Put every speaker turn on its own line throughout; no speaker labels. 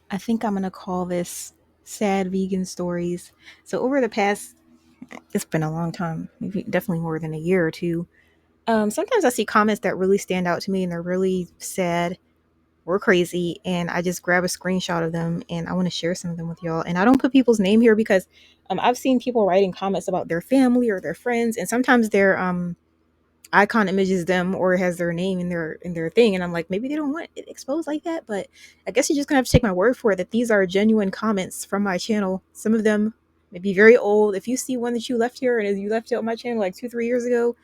I think I'm going to call this Sad Vegan Stories. So, over the past, it's been a long time, maybe definitely more than a year or two. Sometimes I see comments that really stand out to me and they're really sad or crazy. And I just grab a screenshot of them and I want to share some of them with y'all. And I don't put people's name here because I've seen people writing comments about their family or their friends. And sometimes they're icon images them or has their name in their thing, and I'm like, maybe they don't want it exposed like that. But I guess you're just gonna have to take my word for it that these are genuine comments from my channel. Some of them may be very old. If you see one that you left here and you left it on my channel like 2 3 years ago,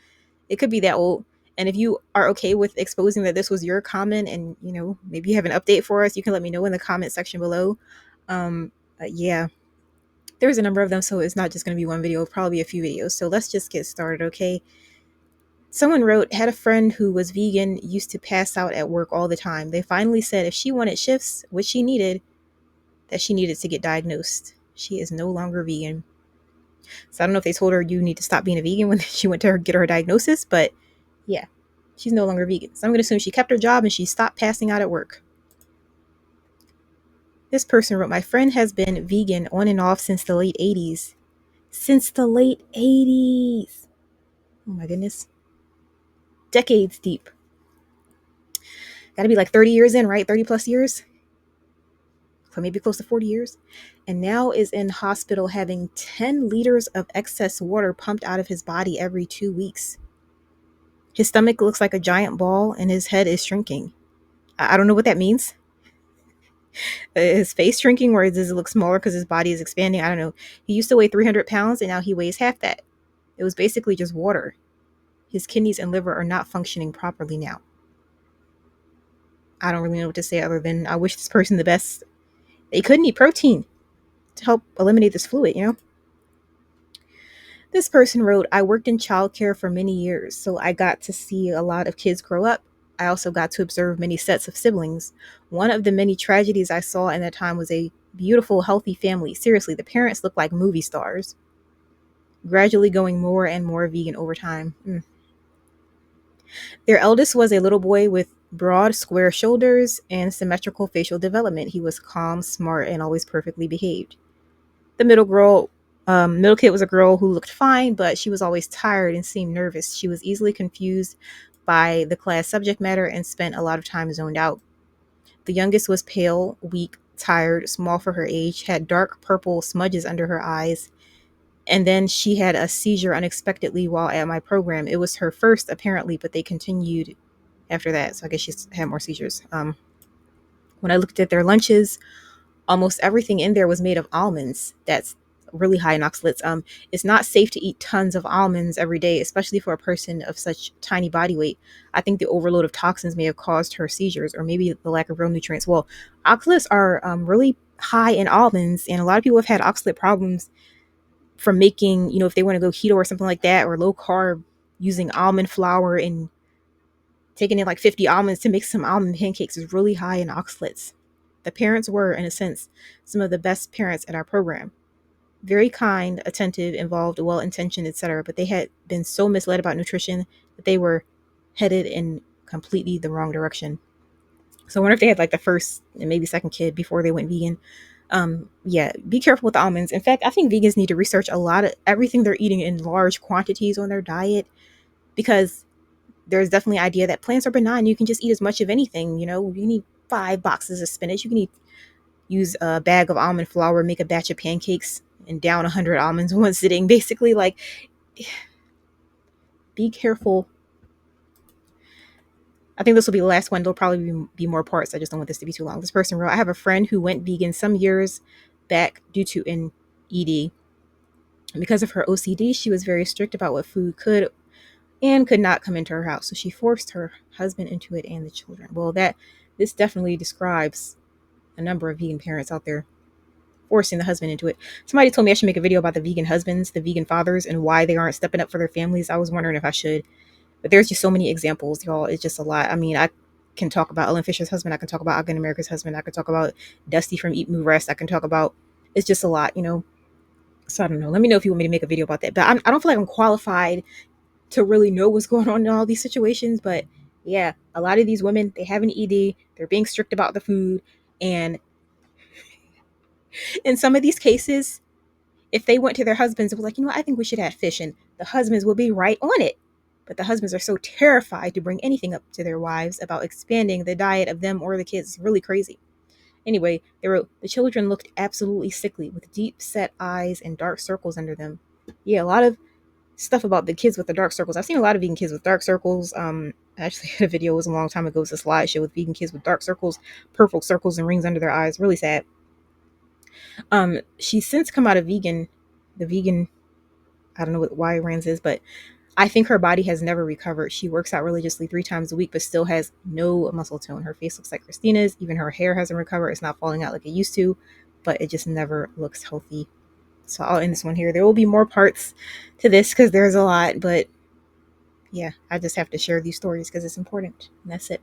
it could be that old. And if you are okay with exposing that this was your comment, and maybe you have an update for us, you can let me know in the comment section below. Yeah, there's a number of them, so it's not just going to be one video, probably a few videos. So let's just get started. Okay, someone wrote, had a friend who was vegan, used to pass out at work all the time. They finally said if she wanted shifts, which she needed, that she needed to get diagnosed. She is no longer vegan. So I don't know if they told her you need to stop being a vegan when she went to get her diagnosis, but yeah, she's no longer vegan. So I'm going to assume she kept her job and she stopped passing out at work. This person wrote, my friend has been vegan on and off since the late 80s. Since the late 80s. Oh my goodness. Decades deep. Got to be like 30 years in, right? 30 plus years. So maybe close to 40 years, and now is in hospital having 10 liters of excess water pumped out of his body every 2 weeks. His stomach looks like a giant ball and his head is shrinking. I don't know what that means. His face shrinking, or does it look smaller because his body is expanding? I don't know. He used to weigh 300 pounds and now he weighs half that. It was basically just water. His kidneys and liver are not functioning properly now. I don't really know what to say other than I wish this person the best. They couldn't eat protein to help eliminate this fluid. This person wrote, I worked in childcare for many years, so I got to see a lot of kids grow up. I also got to observe many sets of siblings. One of the many tragedies I saw in that time was a beautiful, healthy family. Seriously, the parents looked like movie stars, gradually going more and more vegan over time. Their eldest was a little boy with broad, square shoulders and symmetrical facial development. He was calm, smart, and always perfectly behaved. The middle kid was a girl who looked fine, but she was always tired and seemed nervous. She was easily confused by the class subject matter and spent a lot of time zoned out. The youngest was pale, weak, tired, small for her age, had dark purple smudges under her eyes, and then she had a seizure unexpectedly while at my program. It was her first, apparently, but they continued after that, so I guess she's had more seizures. When I looked at their lunches, almost everything in there was made of almonds. That's really high in oxalates. It's not safe to eat tons of almonds every day, especially for a person of such tiny body weight. I think the overload of toxins may have caused her seizures, or maybe the lack of real nutrients. Well, oxalates are really high in almonds, and a lot of people have had oxalate problems from making, if they want to go keto or something like that, or low carb, using almond flour and taking in like 50 almonds to make some almond pancakes is really high in oxalates. The parents were, in a sense, some of the best parents at our program. Very kind, attentive, involved, well-intentioned, etc. But they had been so misled about nutrition that they were headed in completely the wrong direction. So I wonder if they had like the first and maybe second kid before they went vegan. Yeah, be careful with the almonds. In fact, I think vegans need to research a lot of everything they're eating in large quantities on their diet, because there's definitely an idea that plants are benign. You can just eat as much of anything. You need 5 boxes of spinach. You can use a bag of almond flour, make a batch of pancakes, and down 100 almonds in one sitting. Basically, like, be careful. I think this will be the last one. There'll probably be more parts. I just don't want this to be too long. This person wrote, I have a friend who went vegan some years back due to an ED. Because of her OCD, she was very strict about what food could and could not come into her house. So she forced her husband into it and the children. Well, this definitely describes a number of vegan parents out there forcing the husband into it. Somebody told me I should make a video about the vegan husbands, the vegan fathers, and why they aren't stepping up for their families. I was wondering if I should, but there's just so many examples, y'all. It's just a lot. I mean, I can talk about Ellen Fisher's husband. I can talk about Ogden America's husband. I can talk about Dusty from Eat Move Rest. I can talk about, it's just a lot. So I don't know. Let me know if you want me to make a video about that. But I don't feel like I'm qualified to really know what's going on in all these situations. But yeah, a lot of these women, they have an ED. They're being strict about the food. And In some of these cases, if they went to their husbands and was like, I think we should have fish, and the husbands will be right on it. But the husbands are so terrified to bring anything up to their wives about expanding the diet of them or the kids. It's really crazy. Anyway, they wrote, the children looked absolutely sickly with deep set eyes and dark circles under them. Yeah, a lot of stuff about the kids with the dark circles. I've seen a lot of vegan kids with dark circles. I actually had a video, it was a long time ago, it's a slideshow with vegan kids with dark circles, purple circles and rings under their eyes. Really sad. She's since come out of the vegan, I don't know what Y Rans is, but I think her body has never recovered. She works out religiously 3 times a week, but still has no muscle tone. Her face looks like Christina's. Even her hair hasn't recovered. It's not falling out like it used to, but it just never looks healthy. So I'll end this one here. There will be more parts to this because there's a lot, but yeah, I just have to share these stories because it's important. And that's it.